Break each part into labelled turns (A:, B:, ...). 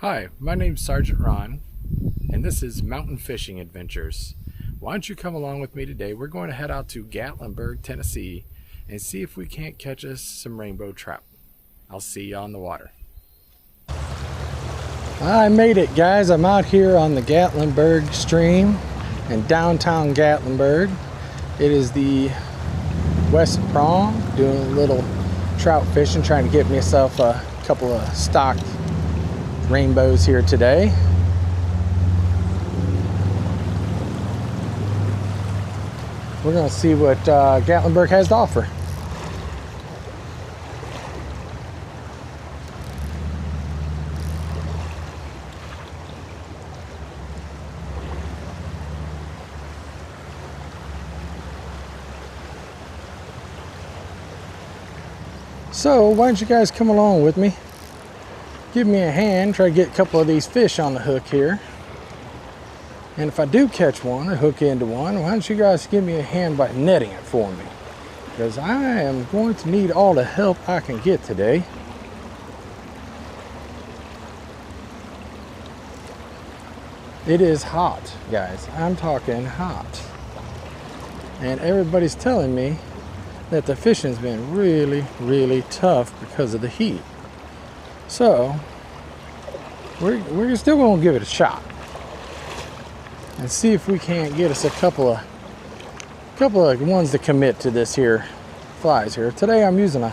A: Hi, my name's Sergeant Ron, and this is Mountain Fishing Adventures. Why don't you come along with me today? We're going to head out to Gatlinburg, Tennessee, and see if we can't catch us some rainbow trout. I'll see you on the water.
B: I made it, guys. I'm out here on the Gatlinburg stream in downtown Gatlinburg. It is the West Prong, doing a little trout fishing, trying to get myself a couple of stocked rainbows here today. We're going to see what Gatlinburg has to offer. So why don't you guys come along with me? Give me a hand, try to get a couple of these fish on the hook here. And if I do catch one or hook into one, why don't you guys give me a hand by netting it for me? Because I am going to need all the help I can get today. It is hot, guys. I'm talking hot. And everybody's telling me that the fishing's been really tough because of the heat. So we're still gonna give it a shot and see if we can't get us a couple of ones to commit to this here flies here. Today I'm using a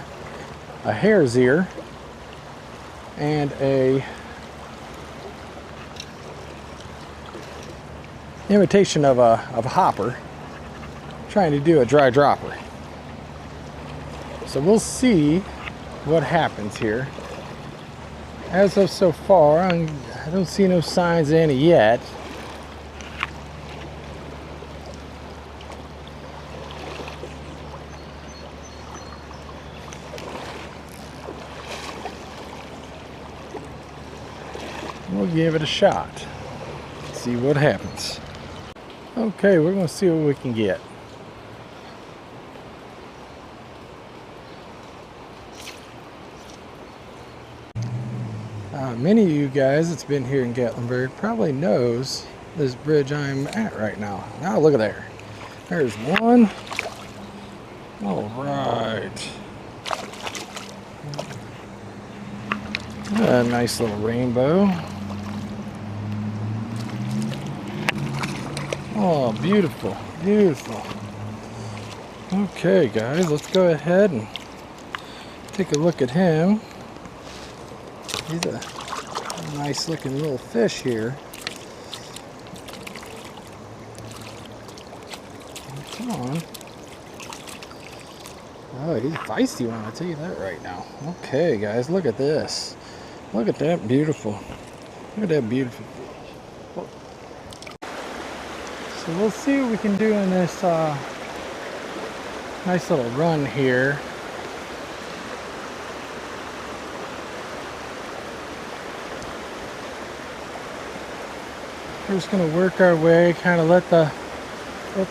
B: hare's ear and a imitation of a hopper, trying to do a dry dropper. So we'll see what happens here. As of so far, I don't see no signs of any yet. We'll give it a shot. See what happens. Okay, we're going to see what we can get. Many of you guys that's been here in Gatlinburg probably knows this bridge I'm at right now. Now look at there. There's one. All right. A nice little rainbow. Oh, beautiful, beautiful. Okay, guys, let's go ahead and take a look at him. He's a nice looking little fish here. Come on. Oh, he's a feisty one, I'll tell you that right now. Okay, guys, look at this. Look at that beautiful. Look at that beautiful fish. So we'll see what we can do in this nice little run here. We're just going to work our way, kind of let the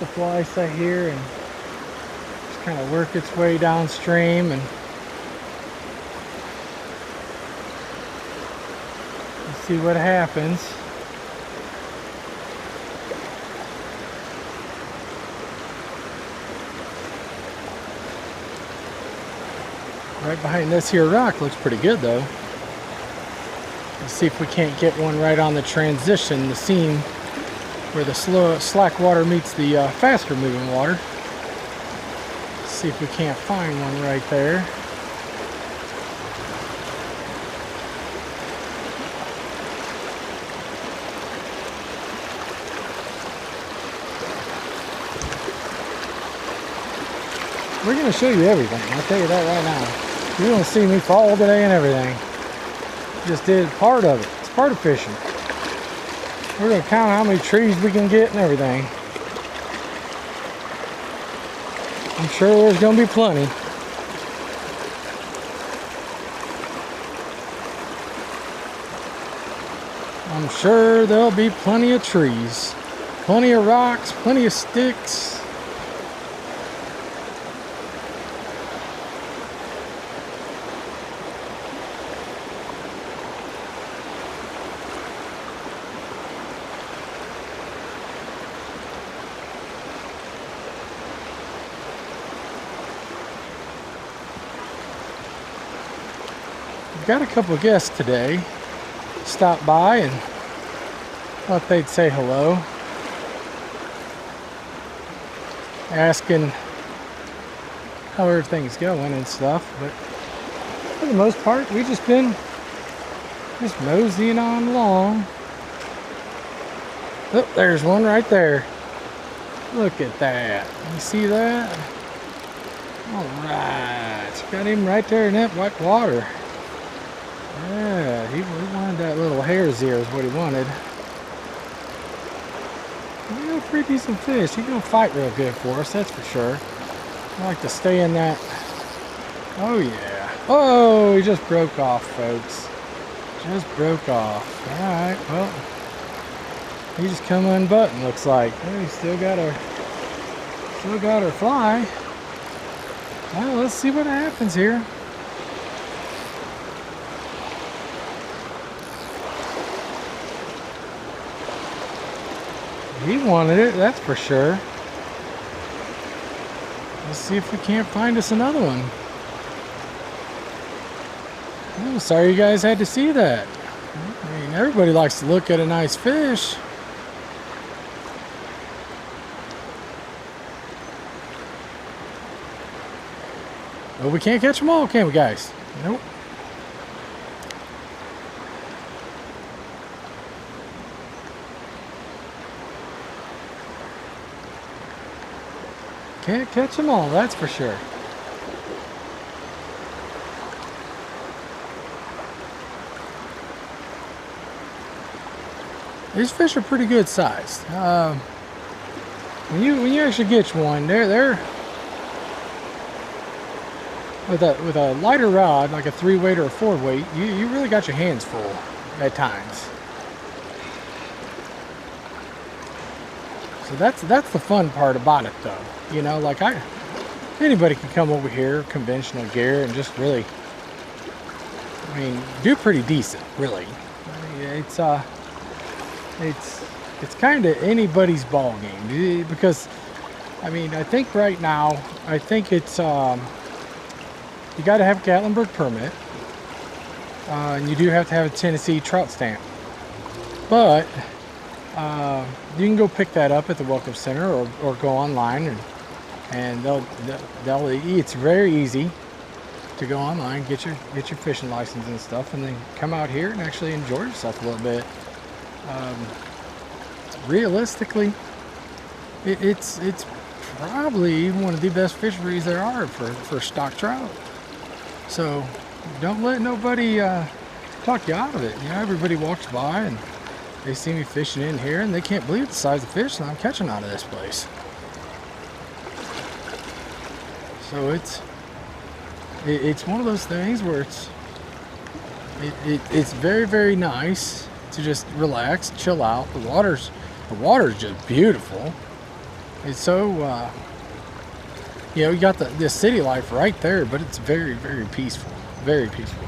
B: fly sit here and just kind of work its way downstream, and see what happens. Right behind this here rock looks pretty good though. Let's see if we can't get one right on the transition, the seam where the slack water meets the faster moving water. Let's see if we can't find one right there. We're going to show you everything, I'll tell you that right now. You're going to see me fall today and everything. Just did part of it. It's part of fishing. We're going to count how many trees we can get and everything. I'm sure there's going to be plenty. I'm sure there'll be plenty of trees. Plenty of rocks, plenty of sticks. got a couple of guests today. Stopped by and thought they'd say hello. Asking how everything's going and stuff, but for the most part, we've just been moseying on along. Oh, there's one right there. Look at that. You see that? All right. Got him right there in that white water. Yeah, he wanted that little hare's ear is what he wanted. We got a pretty decent fish. He's going to fight real good for us, that's for sure. I like to stay in that. Oh, yeah. Oh, he just broke off, folks. Just broke off. All right, well, he just come unbuttoned, looks like. Oh, he still got our fly. Well, let's see what happens here. He wanted it, that's for sure. Let's see if we can't find us another one. Oh, sorry you guys had to see that. I mean, everybody likes to look at a nice fish. But we can't catch them all, can we, guys? Nope. Can't catch them all, that's for sure. These fish are pretty good sized. When you actually get one, they're with a lighter rod, like a 3-weight or a 4-weight, you really got your hands full at times. So that's the fun part about it, though. You know, like anybody can come over here, conventional gear, and just really, I mean, do pretty decent, really. I mean, it's kind of anybody's ball game, because, I mean, I think right now, I think it's you got to have a Gatlinburg permit, and you do have to have a Tennessee trout stamp. But you can go pick that up at the Welcome Center or go online and they'll it's very easy to go online, get your fishing license and stuff, and then come out here and actually enjoy yourself a little bit. Realistically, it's probably one of the best fisheries there are for stock trout. So don't let nobody talk you out of it. You know, everybody walks by and they see me fishing in here and they can't believe the size of fish that I'm catching out of this place. So it's one of those things where it's very, very nice to just relax, chill out. The water's just beautiful. It's so you know, you got the city life right there, but it's very, very peaceful. Very peaceful.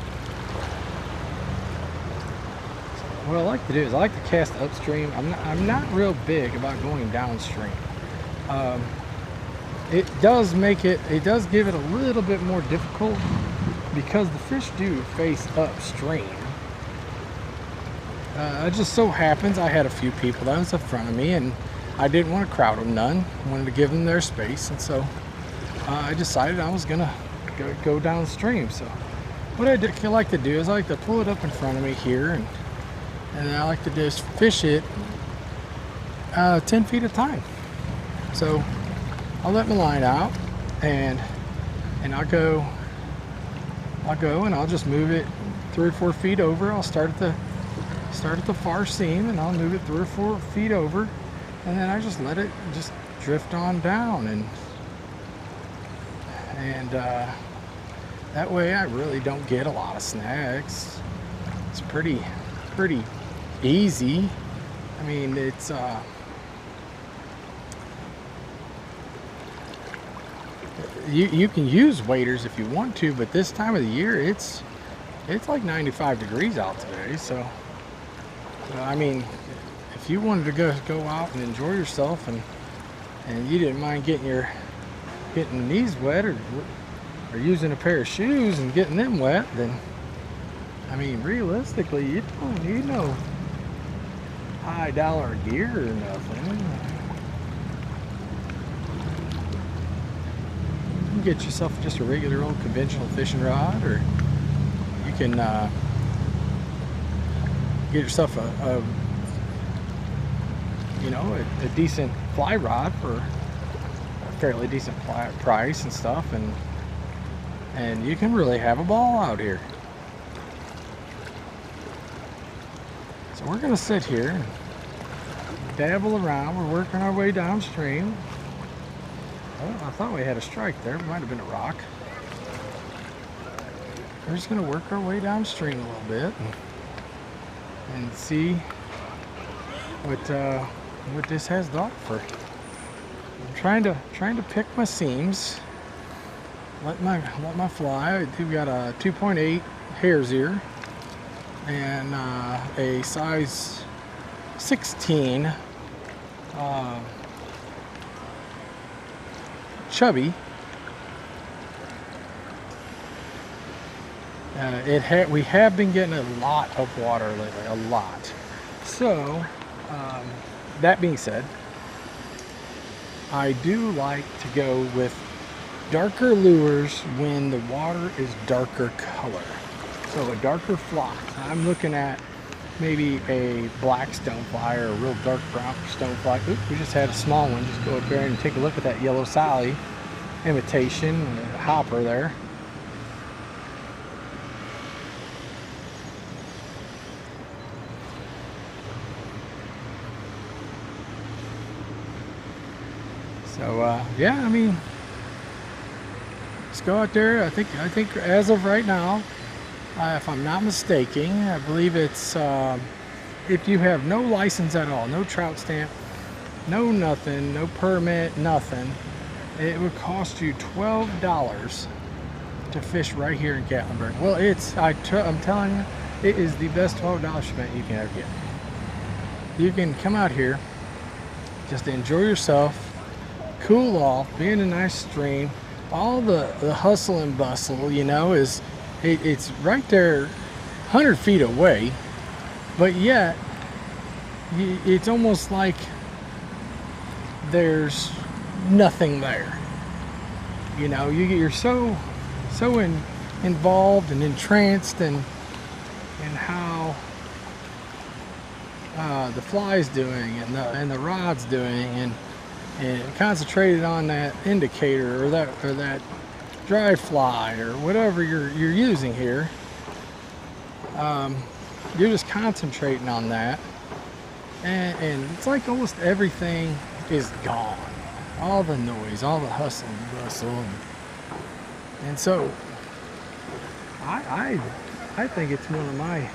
B: So what I like to do is I like to cast upstream. I'm not real big about going downstream. It does give it a little bit more difficult because the fish do face upstream. It just so happens I had a few people that was in front of me and I didn't want to crowd them none. I wanted to give them their space, and so I decided I was gonna go downstream. So what I like to do is I like to pull it up in front of me here, and I like to just fish it 10 feet at a time. So I'll let my line out and I'll go and I'll just move it 3 or 4 feet over. I'll start at the far seam and I'll move it 3 or 4 feet over, and then I just let it just drift on down, and that way I really don't get a lot of snags. It's pretty easy. I mean, it's you can use waders if you want to, but this time of the year it's like 95 degrees out today. So I mean, if you wanted to go out and enjoy yourself and you didn't mind getting knees wet or using a pair of shoes and getting them wet, then I mean, realistically, you don't need no high dollar gear or nothing. You can get yourself just a regular old conventional fishing rod, or you can get yourself a decent fly rod for a fairly decent price and stuff, and you can really have a ball out here. So we're gonna sit here and dabble around. We're working our way downstream. Oh, I thought we had a strike there. It might have been a rock. We're just gonna work our way downstream a little bit and see what this has to offer. I'm trying to pick my seams. Let my fly. We've got a 2.8 hare's ear and a size 16 chubby. We have been getting a lot of water lately, a lot. So that being said, I do like to go with darker lures when the water is darker color. So a darker fly. I'm looking at maybe a black stonefly or a real dark brown stonefly. Oops, we just had a small one. Just go up there and take a look at that yellow Sally imitation hopper there. So yeah, I mean, let's go out there. I think as of right now, if I'm not mistaken, I believe it's if you have no license at all, no trout stamp, no nothing, no permit, nothing, it would cost you $12 to fish right here in Gatlinburg. Well, I'm telling you, it is the best $12 spent you can ever get. You can come out here, just enjoy yourself, cool off, be in a nice stream. All the hustle and bustle, it's right there 100 feet away, but yet it's almost like there's nothing there. You're so involved and entranced in how the fly's doing and the rod's doing, and concentrated on that indicator or that dry fly or whatever you're using here. You're just concentrating on that, and it's like almost everything is gone. All the noise, all the hustle and bustle, and so I think it's one of my,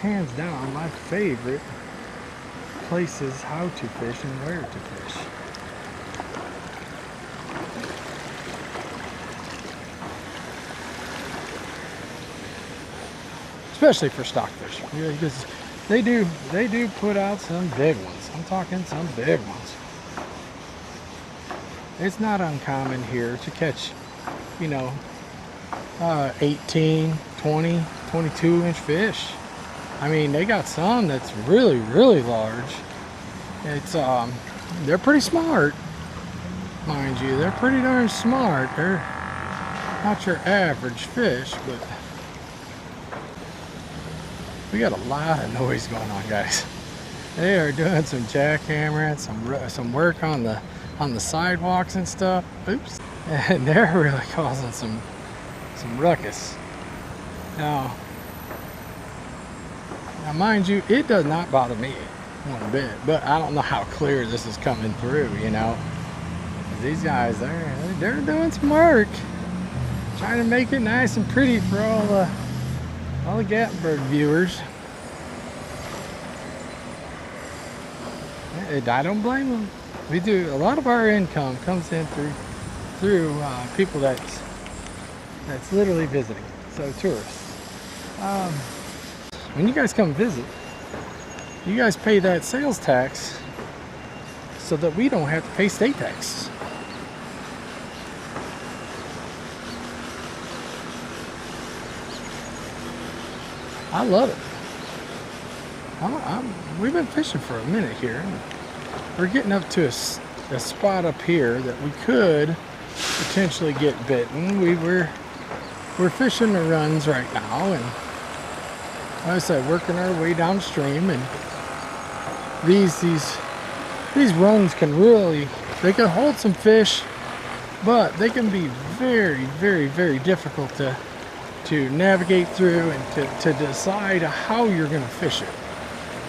B: hands down, my favorite places how to fish and where to fish. Especially for stockfish, because they do put out some big ones. I'm talking some big ones. It's not uncommon here to catch 18, 20, 22-inch fish. I mean, they got some that's really, really large. It's they're pretty smart, mind you. They're pretty darn smart. They're not your average fish, but we got a lot of noise going on, guys. They are doing some jackhammering, some work on the sidewalks and stuff. Oops, and they're really causing some ruckus. Now, mind you, it does not bother me one bit, but I don't know how clear this is coming through, These guys, they're doing some work, trying to make it nice and pretty for all the Gatlinburg viewers. I don't blame them. We do, a lot of our income comes in through people that's literally visiting, so tourists. When you guys come visit, you guys pay that sales tax so that we don't have to pay state tax. I love it. We've been fishing for a minute here. We're getting up to a spot up here that we could potentially get bitten. We're fishing the runs right now, and like I said, working our way downstream. And these runs can they can hold some fish, but they can be very, very, very difficult to navigate through and to decide how you're going to fish it.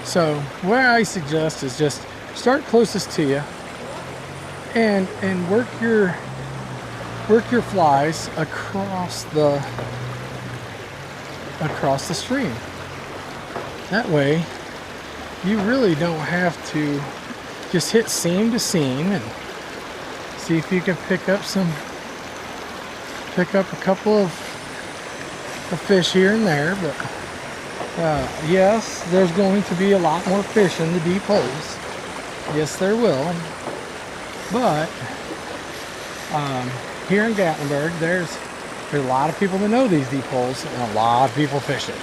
B: So what I suggest is just start closest to you and work your flies across the stream. That way you really don't have to just hit seam to seam and see if you can pick up a couple of fish here and there. But yes, there's going to be a lot more fish in the deep holes. Yes, there will. But here in Gatlinburg, there's a lot of people that know these deep holes, and a lot of people fish it,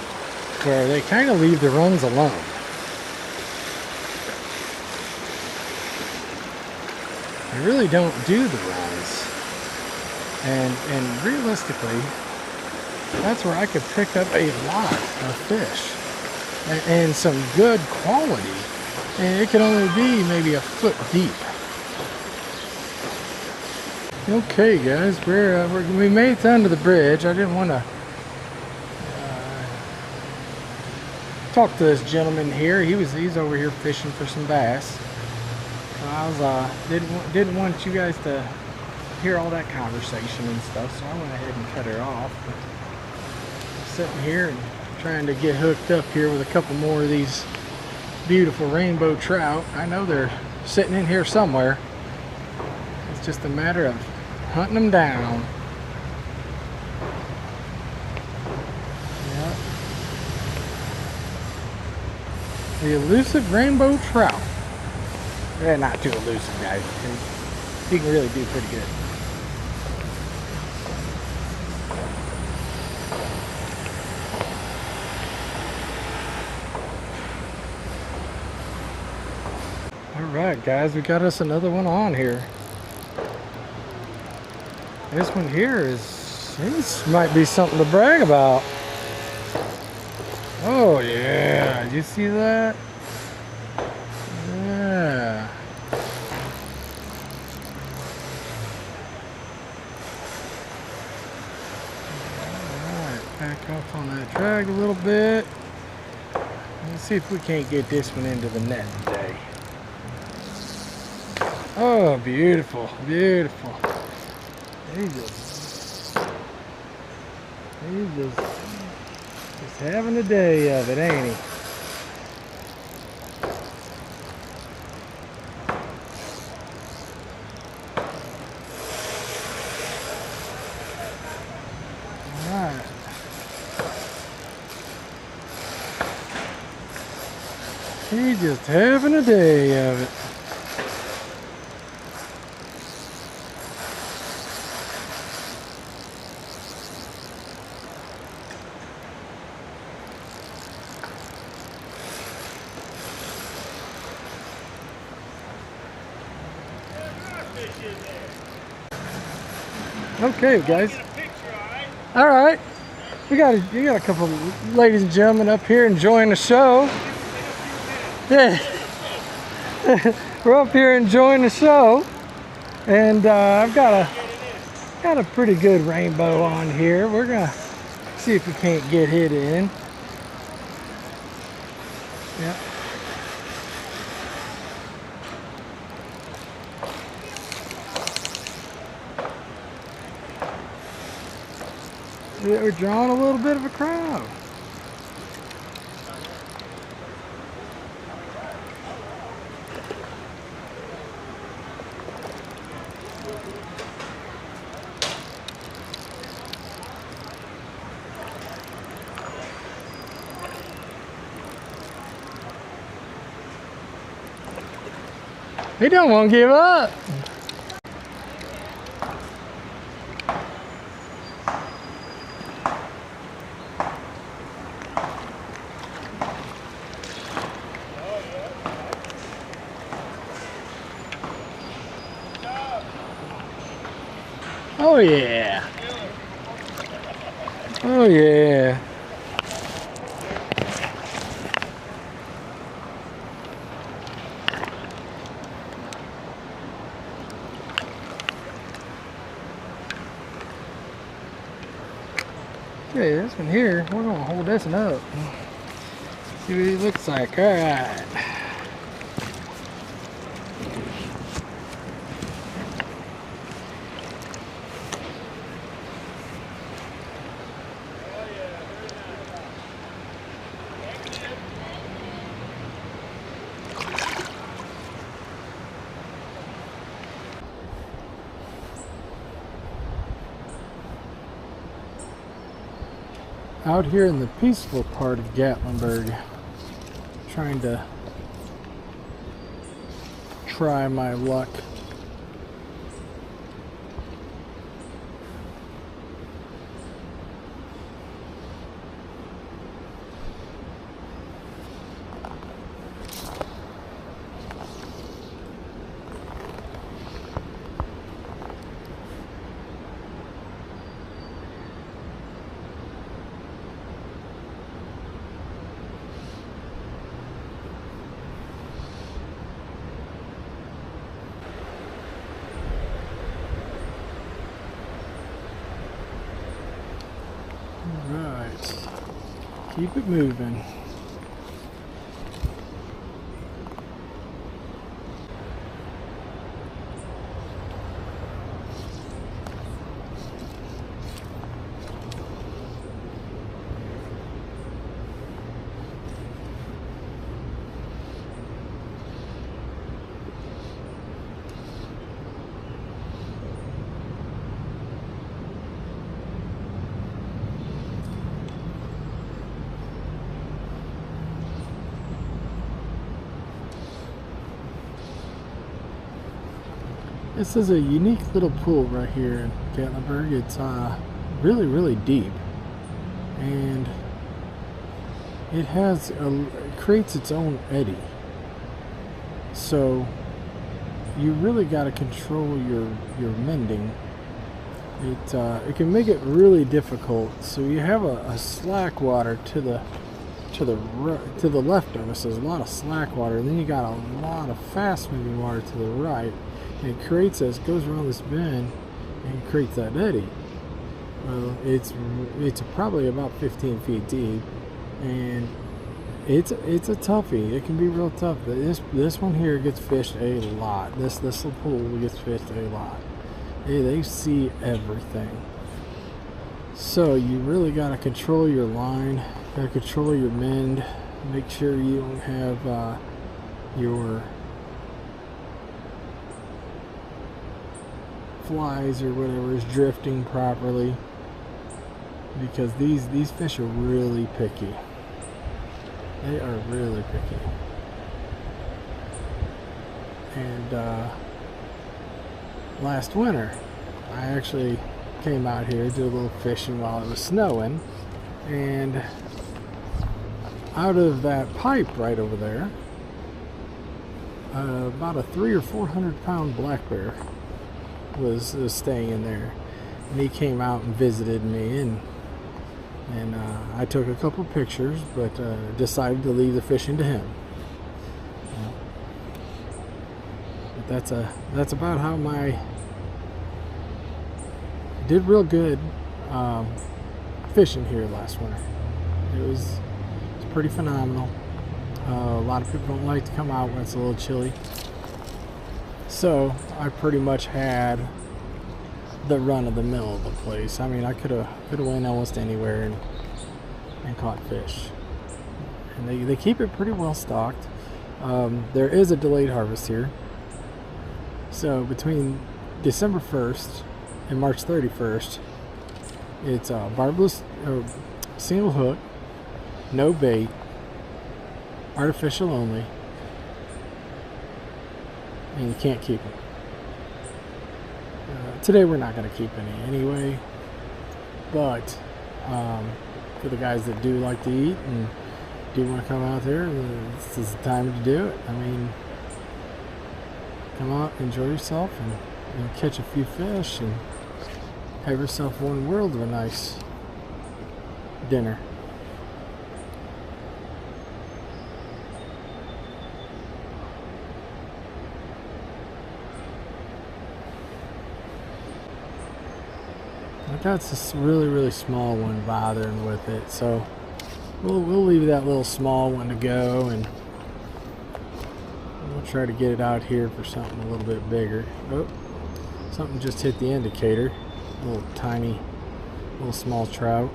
B: where they kind of leave the runs alone. They really don't do the runs. And realistically, that's where I could pick up a lot of fish and some good quality, and it can only be maybe a foot deep. Okay, guys, we made it under the bridge. I didn't want to talk to this gentleman here. He's over here fishing for some bass. I didn't want you guys to hear all that conversation and stuff, so I went ahead and cut her off. Sitting here and trying to get hooked up here with a couple more of these beautiful rainbow trout. I know they're sitting in here somewhere. It's just a matter of hunting them down. Yep. The elusive rainbow trout. They're not too elusive, guys. He can really do pretty good. Alright, guys, we got us another one on here. This one here this might be something to brag about. Oh yeah, did you see that? Yeah. Alright, back up on that drag a little bit. Let's see if we can't get this one into the net today. Oh, beautiful, beautiful. He's just having a day of it, ain't he? Alright. He's just having a day of it. Okay, guys. All right, we got a couple of ladies and gentlemen up here enjoying the show. Yeah, we're up here enjoying the show, and I've got a pretty good rainbow on here. We're gonna see if we can't get hit in. Yeah. We're drawing a little bit of a crowd. He don't want to give up. Oh yeah. Oh yeah. Okay, this one here, we're gonna hold this one up. See what it looks like. All right. Out here in the peaceful part of Gatlinburg, trying to try my luck. Alright, keep it moving. This is a unique little pool right here in Gatlinburg. It's really, really deep, and it creates its own eddy. So you really got to control your mending. It can make it really difficult. So you have a slack water to the left of us. There's a lot of slack water, and then you got a lot of fast moving water to the right. And it creates this, goes around this bend, and it creates that eddy. Well, it's probably about 15 feet deep, and it's a toughie. It can be real tough. This one here gets fished a lot. This little pool gets fished a lot. They see everything. So you really got to control your line, got to control your mend, make sure you don't have your flies or whatever is drifting properly, because these fish are really picky. They are really picky. And last winter I actually came out here, did a little fishing while it was snowing, and out of that pipe right over there, about a 300 or 400 pound black bear was staying in there, and he came out and visited me, and I took a couple pictures, but decided to leave the fishing to him. But that's about how did real good fishing here last winter. It's pretty phenomenal. A lot of people don't like to come out when it's a little chilly. So I pretty much had the run of the mill of the place. I mean, I could have went almost anywhere and caught fish. And they keep it pretty well stocked. There is a delayed harvest here. So between December 1st and March 31st, it's barbless, single hook, no bait, artificial only, and you can't keep them. Today we're not going to keep any anyway, but for the guys that do like to eat and do want to come out there, this is the time to do it. I mean, come out, enjoy yourself, and catch a few fish, and have yourself one world of a nice dinner. I got this really small one bothering with it, so we'll leave that little small one to go, and we'll try to get it out here for something a little bit bigger. Oh, something just hit the indicator. A little tiny, little small trout.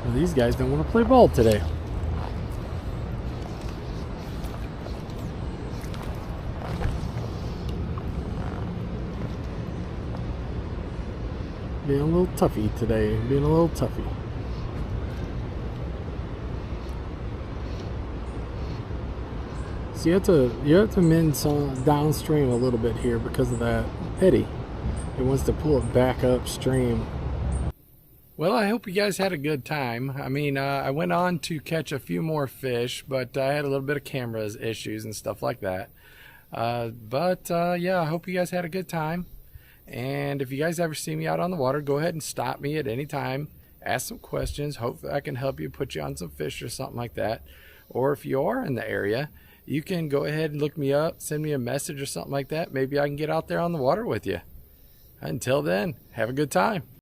B: Well, these guys don't want to play ball today. Being a little toughy today, being a little toughy. So you have to mend some downstream a little bit here because of that eddy. It wants to pull it back upstream.
A: Well, I hope you guys had a good time. I mean, I went on to catch a few more fish, but I had a little bit of camera issues and stuff like that. Yeah, I hope you guys had a good time. And if you guys ever see me out on the water, go ahead and stop me at any time. Ask some questions. Hopefully I can help you, put you on some fish or something like that. Or if you are in the area, you can go ahead and look me up, send me a message or something like that. Maybe I can get out there on the water with you. Until then, have a good time.